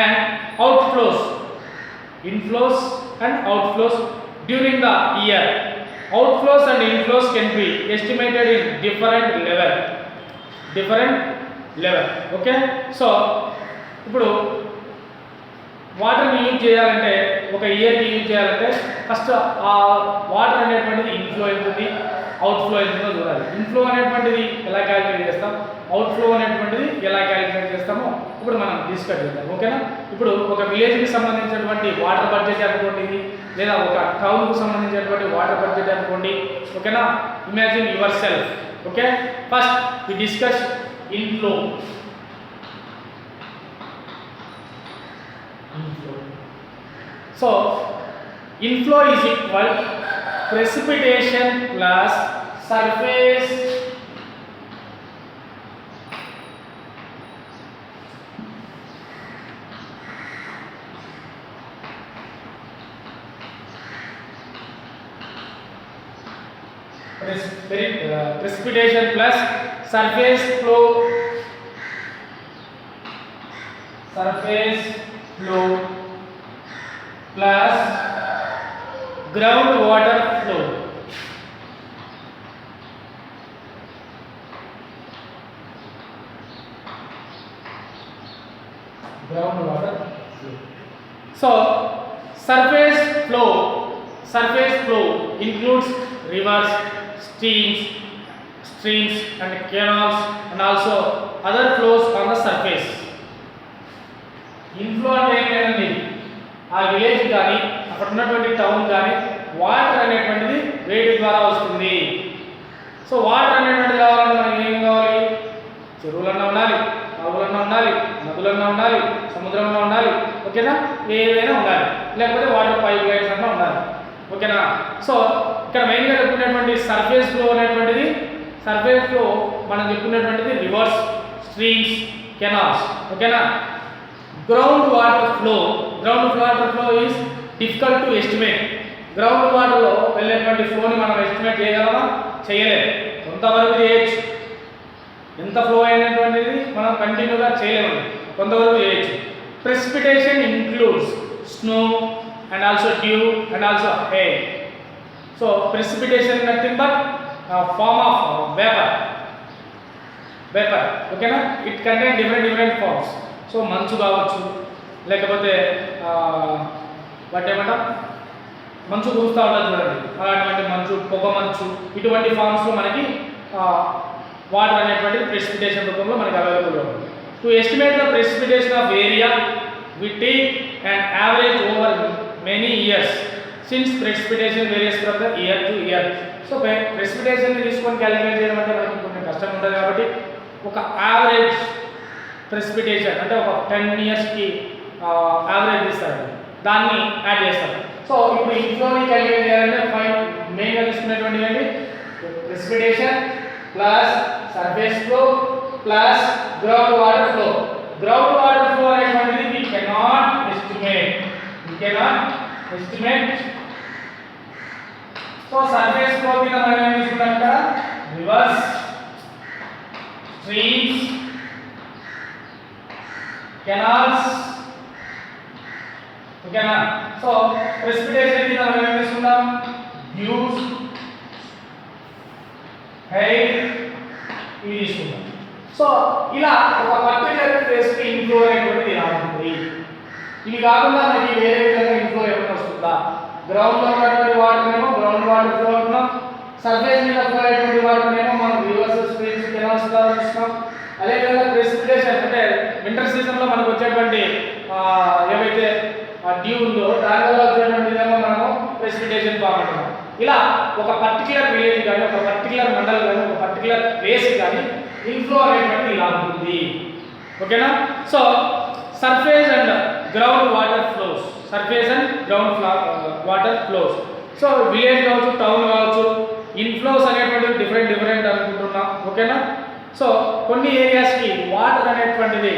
and outflows. Inflows and outflows during the year. Outflows and inflows can be estimated in different level. Okay, so ఇప్పుడు వాటర్ని యూజ్ చేయాలంటే, ఒక ఇయర్కి యూజ్ చేయాలంటే ఫస్ట్ ఆ వాటర్ అనేటువంటిది ఇన్ఫ్లో అవుతుంది, అవుట్ఫ్లో అవుతుందో చూడాలి. ఇన్ఫ్లో అనేటువంటిది ఎలా క్యాలిక్యులేట్ చేస్తాం, అవుట్ఫ్లో అనేటువంటిది ఎలా క్యాలిక్యులేట్ చేస్తామో ఇప్పుడు మనం డిస్కస్ చేద్దాం. ఓకేనా, ఇప్పుడు ఒక విలేజ్కి సంబంధించినటువంటి వాటర్ బడ్జెట్ అనుకోండి, లేదా ఒక టౌన్కు సంబంధించినటువంటి వాటర్ బడ్జెట్ అనుకోండి. ఓకేనా, imagine yourself. Okay, first we discuss inflow. So inflow is equal precipitation plus surface precipitation plus surface flow plus groundwater flow. Groundwater flow. So surface flow includes rivers, streams and canals and also other flows on the surface. Inflow అంటే ఏంటండి, ఆ విలేజ్ కానీ అక్కడ ఉన్నటువంటి టౌన్ కానీ వాటర్ అనేటువంటిది వేడి ద్వారా వస్తుంది. సో వాటర్ అనేటువంటిది కావాలంటే మనకి ఏం కావాలి? చెరువులన్నా ఉండాలి, కాలువలన్నా ఉండాలి, నదులన్నా ఉండాలి, సముద్రంలో ఉండాలి, ఓకేనా, ఏదైనా ఉండాలి, లేకపోతే వాటర్ పైప్ లైన్స్ అన్నా ఉండాలి, ఓకేనా. సో ఇక్కడ మెయిన్గా చెప్పుకునేటువంటి సర్ఫేస్ ఫ్లో అనేటువంటిది, సర్ఫేస్ ఫ్లో మనం చెప్పుకునేటువంటిది రివర్స్, స్ట్రీమ్స్, కెనాల్స్, ఓకేనా. Ground water flow is difficult to estimate. Ground వాటర్లో వెళ్ళేటువంటి ఫ్లోని మనం ఎస్టిమేట్ చేయగలమా? చేయలేము. కొంతవరకు చేయొచ్చు, ఎంత ఫ్లో అయినటువంటిది మనం కంటిన్యూగా చేయలేము, కొంతవరకు చేయొచ్చు. Precipitation includes snow and also dew and also air. So precipitation nothing but form of vapour, ఓకేనా. It contain different forms. So మంచు కావచ్చు, లేకపోతే వాటి ఏమంటాం, మంచు కురుస్తూ ఉంటుంది చూడండి, అలాంటి మంచు, పొగ మంచు, ఇటువంటి ఫార్మ్స్లో మనకి వాటర్ అనేటువంటిది ప్రెసిపిటేషన్ రూపంలో మనకి అవైలబుల్గా ఉంటుంది. To estimate the precipitation of area we take and average over many years since precipitation varies from the year to year. So precipitation తీసుకొని క్యాలిక్యులేట్ చేయడం అంటే మనకి కొంచెం కష్టం ఉంటుంది కాబట్టి ఒక యావరేజ్ ప్రెసిపిటేషన్ అంటే ఒక 10 ఇయర్స్కి యావరేజ్ ఇస్తారు, దాన్ని యాడ్ చేస్తారు. సో ఇప్పుడు ఇంట్లోని క్యాలిక్యులేట్ చేయాలంటే మెయిన్గా తీసుకునేటువంటివి ఏంటి? Precipitation plus surface flow plus ground water flow. Ground water flow అనేటువంటిది we cannot estimate. So surface flow కింద మనం ఏం తీసుకున్నాం ఇక్కడ? రివర్స్, స్ట్రీమ్స్, కెనాల్స్, ఓకేనా. సో ప్రెసిపిటేషన్ కింద మనం ఏం తీసుకున్నాం? డ్యూస్, హెయిర్, ఇవి తీసుకున్నాం. సో ఇలా ఒక పర్టికులర్ ప్లేస్కి ఇన్ఫ్లో అనేటువంటిది ఇలా ఉంటుంది. ఇవి కాకుండా మనకి వేరే విధంగా ఇన్ఫ్లో ఏమైనా వస్తుందా? గ్రౌండ్లో ఉన్నటువంటి వాటర్నేమో గ్రౌండ్ వాటర్ ఫ్లో అంటున్నాం, సర్ఫేస్ మీద ఫ్లో అయ్యేటువంటి వాటర్నేమో మనం రివర్స్, స్ట్రీమ్స్, కెనాల్స్ ద్వారా చూస్తున్నాం. అదేవిధంగా ప్రెసిపిటేషన్ అంటే వింటర్ సీజన్లో మనకు వచ్చేటువంటి ఏవైతే డ్యూ ఉందో దానివల్ల వచ్చేటువంటిదేమో మనము ప్రెసిపిటేషన్ ఫామ్ అంటున్నాం. ఇలా ఒక పర్టికులర్ విలేజ్ కానీ, ఒక పర్టికులర్ మండల్ కానీ, ఒక పర్టికులర్ ప్లేస్ కానీ ఇన్ఫ్లో అనేటువంటిది ఇలా ఉంటుంది, ఓకేనా. So surface and ground water flows, so village కావచ్చు, టౌన్ కావచ్చు, ఇన్ఫ్లోస్ అనేటువంటిది డిఫరెంట్ అనుకుంటున్నాం, ఓకేనా. సో కొన్ని ఏరియాస్కి వాటర్ అనేటువంటిది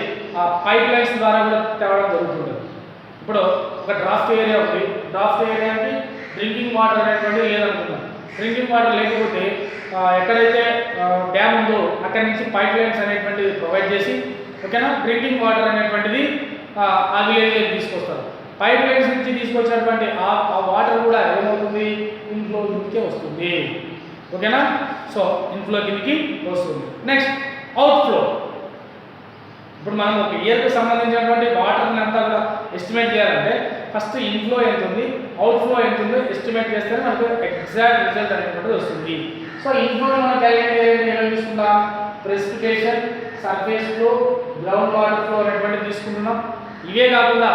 పైప్ లైన్స్ ద్వారా కూడా తేవడం జరుగుతుంది. ఇప్పుడు ఒక డ్రాఫ్ట్ ఏరియా ఉంది, డ్రాఫ్ట్ ఏరియాకి డ్రింకింగ్ వాటర్ అనేటువంటిది లేదనుకున్నాం. డ్రింకింగ్ వాటర్ లేకపోతే ఎక్కడైతే డ్యామ్ ఉందో అక్కడి నుంచి పైప్ లైన్స్ అనేటువంటిది ప్రొవైడ్ చేసి, ఓకేనా, డ్రింకింగ్ వాటర్ అనేటువంటిది ఆ విలేజ్లోకి తీసుకొస్తారు. పైప్ లైన్స్ నుంచి తీసుకొచ్చినటువంటి ఆ వాటర్ కూడా ఏమవుతుంది? ఇన్ఫ్లో కిందకే వస్తుంది, ఓకేనా. సో ఇన్ఫ్లో కిందకి వస్తుంది. Next outflow. ఇప్పుడు మనం ఒక ఇయర్కి సంబంధించినటువంటి వాటర్ని అంతా కూడా ఎస్టిమేట్ చేయాలంటే ఫస్ట్ ఇన్ఫ్లో ఎంత ఉంది, అవుట్ఫ్లో ఎంత ఉందో ఎస్టిమేట్ చేస్తే మనకు ఎగ్జాక్ట్ రిజల్ట్ అనేటువంటిది వస్తుంది. సో ఇన్ఫ్లో మనం క్యాలిక్యులేట్ ఏమేమి తీసుకుంటాం? Precipitation, surface flow, ground water flow అనేటువంటిది తీసుకుంటున్నాం. ఇవే కాకుండా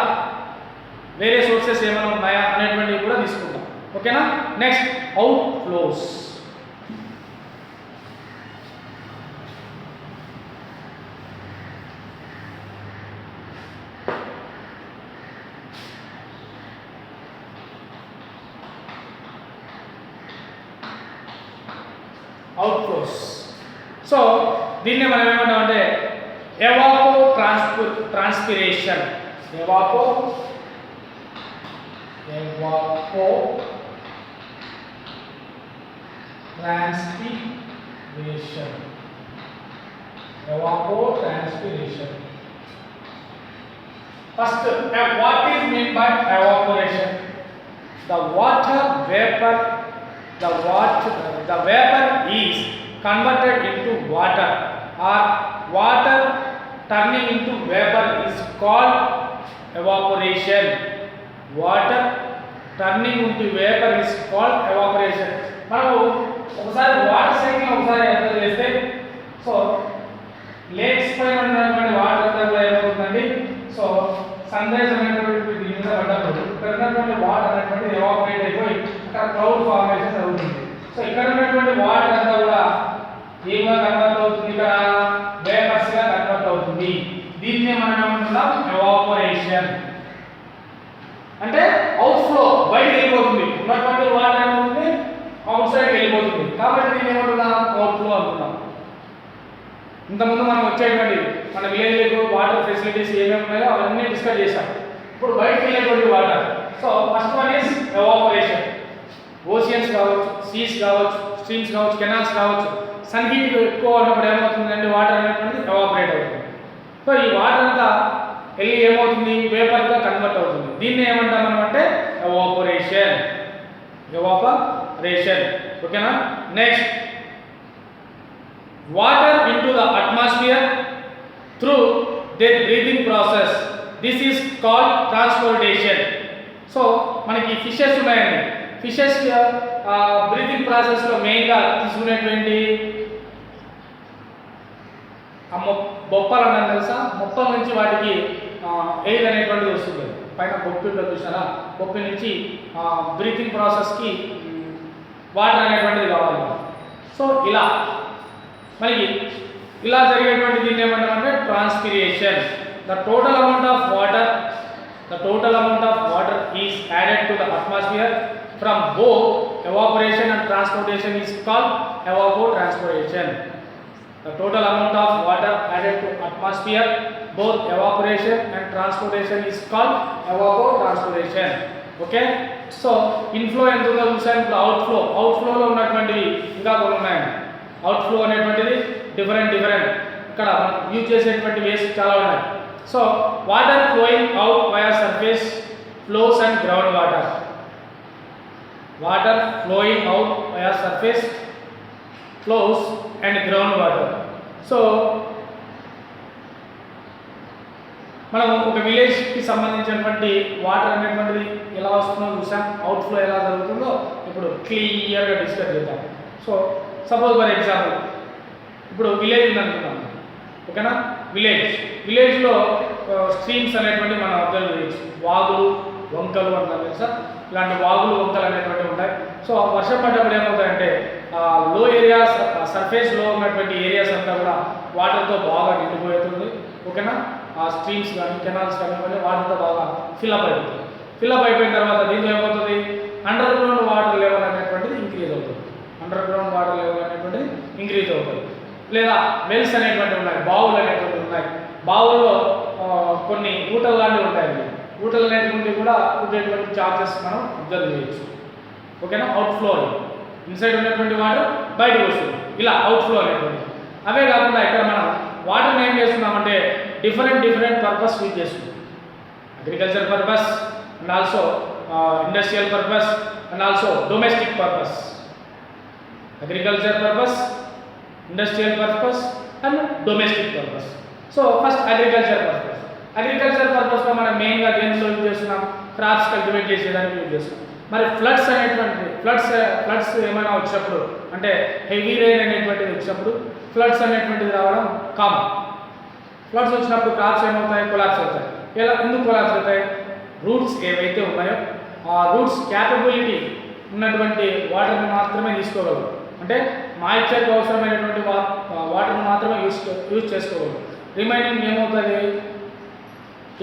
వేరే సోర్సెస్ ఏమైనా ఉన్నాయా అనేటువంటివి కూడా తీసుకుంటాం, ఓకేనా. Next out flows. Outflows. So దీన్ని మనం ఏమంటామంటే transpiration, Transpiration. Evapotranspiration. First, what is meant by evaporation? The water vapor, the vapor is converted into water, or water turning into vapor is called evaporation. Water turning into vapor is called evaporation. మనము ఒకసారి వాటర్ సైకిల్ ఒకసారి అర్థం చేస్తే, సో లేక్స్ పైన ఉన్నటువంటి వాటర్ అంతా కూడా ఏమవుతుందండి, సో సన్ రైజ్ అనేటువంటి దీని మీద పడ్డప్పుడు ఇక్కడ ఉన్నటువంటి వాటర్ అనేటువంటి ఎవాపరేట్ అయిపోయి అక్కడ క్లౌడ్ ఫార్మేషన్ జరుగుతుంది. సో ఇక్కడ ఉన్నటువంటి వాటర్ అంతా కూడా ఏమగా కన్వర్ట్ అవుతుంది, ఇక్కడ వేపర్స్ గా కన్వర్ట్ అవుతుంది. దీన్నే మనం ఏమంటున్నాం, ఎవాపరేషన్. అంటే అవుట్ ఫ్లో, బయటికి వెళ్ళిపోతుంది. ఉన్నటువంటి వాటర్ ఏమవుతుంది, అవుట్ సైడ్ వెళ్ళిపోతుంది. కాబట్టి దీన్ని ఏమంటున్నాం, అవుట్ ఫ్లో అంటున్నాం. ఇంతకుముందు మనం వచ్చేటువంటి మన విలేజ్లో వాటర్ ఫెసిలిటీస్ ఏమేమి ఉన్నాయో అవన్నీ డిస్కస్ చేశాం. ఇప్పుడు బయటకు వెళ్ళేటువంటి water, so first one is evaporation. Oceans కావచ్చు, సీస్ కావచ్చు, స్ట్రీమ్స్ కావచ్చు, కెనాల్స్ కావచ్చు, సన్ హీట్ ఎక్కువ ఉన్నప్పుడు ఏమవుతుందంటే వాటర్ అనేటువంటిది ఎవాపరేట్ అవుతుంది. సో ఈ వాటర్ అంతా వెళ్ళి ఏమవుతుంది, వేపర్గా కన్వర్ట్ అవుతుంది. దీన్ని ఏమంటాం మనం అంటే ఎవాపరేషన్. ఎవాపరేషన్, ఓకేనా. Next, water into the atmosphere through their breathing process. This is called transportation. So మనకి ఫిషెస్ ఉన్నాయండి. ఫిషెస్ బ్రీతింగ్ ప్రాసెస్ లో మెయిన్ గా తీసుకునేటువంటి బొప్పలు అన్నారు తెలుసా. మొప్పల నుంచి వాటికి ఎయిర్ అనేటువంటిది వస్తుంది. పైన బొప్పి ఉంటుంది చూసారా, బొప్పి నుంచి బ్రీతింగ్ ప్రాసెస్ కి వాటర్ అనేటువంటిది కావాలి. సో ఇలా మనకి ఇలా జరిగేటువంటి దీన్ని ఏమంటామంటే transpiration. The total amount of water is added to the atmosphere from both evaporation and transportation is called evapotranspiration. The total amount of water added to atmosphere, both evaporation and transportation is called evapotranspiration. Okay, so inflow ఎంత ఉందో చూసాం. ఇప్పుడు అవుట్ఫ్లో లో ఉన్నటువంటివి ఇంకా కొన్ని ఉన్నాయండి. అవుట్ఫ్లో అనేటువంటిది డిఫరెంట్ ఇక్కడ యూజ్ చేసేటువంటి వేస్ చాలా ఉన్నాయి. So water flowing out via surface flows and ground water. Water flowing out via surface flows and ground water. So మనం ఒక విలేజ్కి సంబంధించినటువంటి వాటర్ అనేటువంటిది ఎలా వస్తుందో చూసాం. అవుట్ఫ్లో ఎలా జరుగుతుందో ఇప్పుడు క్లియర్గా డిస్కస్ చేద్దాం. సో సపోజ్ ఫర్ ఎగ్జాంపుల్ ఇప్పుడు విలేజ్ ఉందనుకున్నాం, ఓకేనా. విలేజ్లో స్ట్రీమ్స్ అనేటువంటి మనం అబ్జర్వ్ చేయొచ్చు. వాగులు, వంకలు అంటారు తెలుసా. ఇలాంటి వాగులు, వంకలు అనేటువంటివి ఉంటాయి. సో వర్షం పడ్డప్పుడు ఏమవుతాయంటే లో ఏరియాస్, సర్ఫేస్లో ఉన్నటువంటి ఏరియాస్ అంతా కూడా వాటర్తో బాగా నిండిపోతుంది, ఓకేనా. ఆ స్ట్రీమ్స్ కానీ కెనాల్స్ కానీ ఇవన్నీ వాటర్తో బాగా ఫిల్అప్ అయిపోతుంది. ఫిల్అప్ అయిపోయిన తర్వాత దీంతో ఏమవుతుంది, అండర్ గ్రౌండ్ వాటర్ లెవెల్ అనేటువంటిది ఇంక్రీజ్ అవుతుంది. ఇంక్రీజ్ అవుతుంది. లేదా వెల్స్ అనేటువంటివి ఉన్నాయి, బావులు అనేటువంటివి ఉన్నాయి. బావుల్లో కొన్ని ఊటలు లాంటివి ఉంటాయండి. ఊటలు అనేటువంటి కూడా ఉండేటువంటి చార్జెస్ మనం అబ్జర్వ్ చేయొచ్చు, ఓకేనా. అవుట్ఫ్లో ఇన్సైడ్ ఉన్నటువంటి వాటర్ బయటకు వస్తుంది, ఇలా అవుట్ఫ్లో అనేటువంటి. అవే కాకుండా ఇక్కడ మనం వాటర్ని ఏం చేస్తున్నామంటే డిఫరెంట్ పర్పస్ యూజ్ చేస్తున్నాం. Agriculture purpose and also industrial purpose and also domestic purpose. Agriculture purpose, industrial purpose and domestic purpose. So first agriculture పర్పస్లో మనం మెయిన్గా దేంట్లో యూజ్ చేస్తున్నాం, క్రాప్స్ కల్టివేట్ చేసేదానికి యూజ్ చేస్తున్నాం. మరి ఫ్లడ్స్ ఏమైనా వచ్చినప్పుడు, అంటే హెవీ రెయిన్ అనేటువంటిది వచ్చినప్పుడు ఫ్లడ్స్ అనేటువంటిది రావడం కామన్. ఫ్లడ్స్ వచ్చినప్పుడు క్రాప్స్ ఏమవుతాయి, కొలాప్స్ అవుతాయి. ఎందుకు కొలాప్స్ అవుతాయి, రూట్స్ ఏవైతే ఉన్నాయో ఆ రూట్స్ క్యాపబిలిటీ ఉన్నటువంటి వాటర్ని మాత్రమే తీసుకోగలరు. అంటే మాయిశ్చర్కి అవసరమైనటువంటి వాటర్ని మాత్రమే యూజ్ చేసుకోగలరు. రిమైనింగ్ ఏమవుతుంది,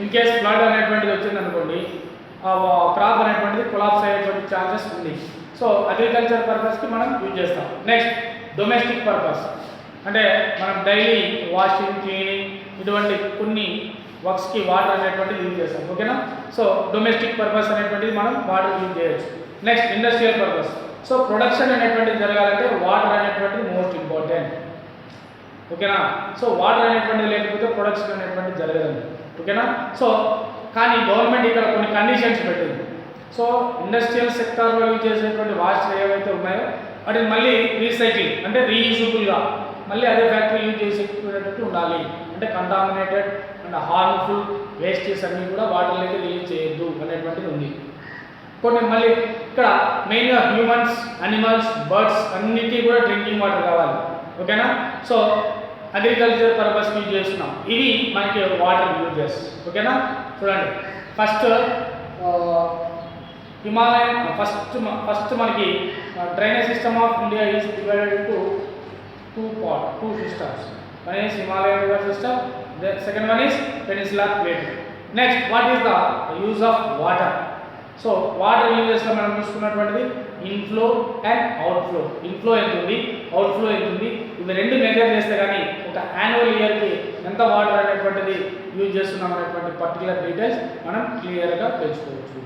ఇన్ కేస్ ఫ్లడ్ అనేటువంటిది వచ్చింది అనుకోండి, ఆ క్రాప్ అనేటువంటిది కొలాప్స్ అయ్యేటువంటి ఛాన్సెస్ ఉంది. సో అగ్రికల్చర్ పర్పస్కి మనం యూజ్ చేస్తాం. నెక్స్ట్ డొమెస్టిక్ పర్పస్, అంటే మనం డైలీ వాషింగ్, క్లీనింగ్ ఇటువంటి కొన్ని వర్క్స్కి వాటర్ అనేటువంటిది యూజ్ చేస్తాం, ఓకేనా. సో డొమెస్టిక్ పర్పస్ అనేటువంటిది మనం వాటర్ యూజ్ చేయొచ్చు. Next industrial purpose, so production అనేటువంటిది జరగాలంటే వాటర్ అనేటువంటిది మోస్ట్ ఇంపార్టెంట్. ఓకేనా? సో వాటర్ అనేటువంటిది లేకపోతే ప్రొడక్షన్ అనేటువంటిది జరగదండి. ఓకేనా? సో కానీ గవర్నమెంట్ ఇక్కడ కొన్ని కండిషన్స్ పెట్టింది. సో ఇండస్ట్రియల్ సెక్టార్లో యూజ్ చేసేటువంటి వాటర్ ఏవైతే ఉన్నాయో వాటిని మళ్ళీ రీసైక్లింగ్ అంటే రీయూజబుల్గా మళ్ళీ అదే ఫ్యాక్టరీ యూజ్ చేసేటట్టు ఉండాలి. అంటే కంటామినేటెడ్ అండ్ హార్మ్ఫుల్ వేస్టేజ్ అన్నీ కూడా వాటర్లోకి రిలీజ్ చేయొద్దు అనేటువంటిది ఉంది. కొన్ని మళ్ళీ ఇక్కడ మెయిన్గా హ్యూమన్స్, అనిమల్స్, బర్డ్స్ అన్నిటికీ కూడా డ్రింకింగ్ వాటర్ కావాలి. ఓకేనా? సో అగ్రికల్చర్ పర్పస్ యూజ్ చేస్తున్నాం. ఇవి మనకి వాటర్ యూజెస్. ఓకేనా? చూడండి, ఫస్ట్ హిమాలయన్ ఫస్ట్ మనకి drainage system of India is divided into two systems. One is Himalayan river system, the second one is Peninsula Plateau. Next, what is the use of water? So water uses లో మనం చూసుకున్నటువంటిది ఇన్ఫ్లో అండ్ అవుట్ఫ్లో. ఇన్ఫ్లో ఎంత ఉంది, అవుట్ఫ్లో ఎంత ఉంది, ఇవి రెండు మెజర్ చేస్తే కానీ ఒక యాన్యువల్ ఇయర్కి ఎంత వాటర్ అనేటువంటిది యూజ్ చేస్తున్నాం అనేటువంటి పర్టికులర్ డీటెయిల్స్ మనం క్లియర్గా తెలుసుకోవచ్చు.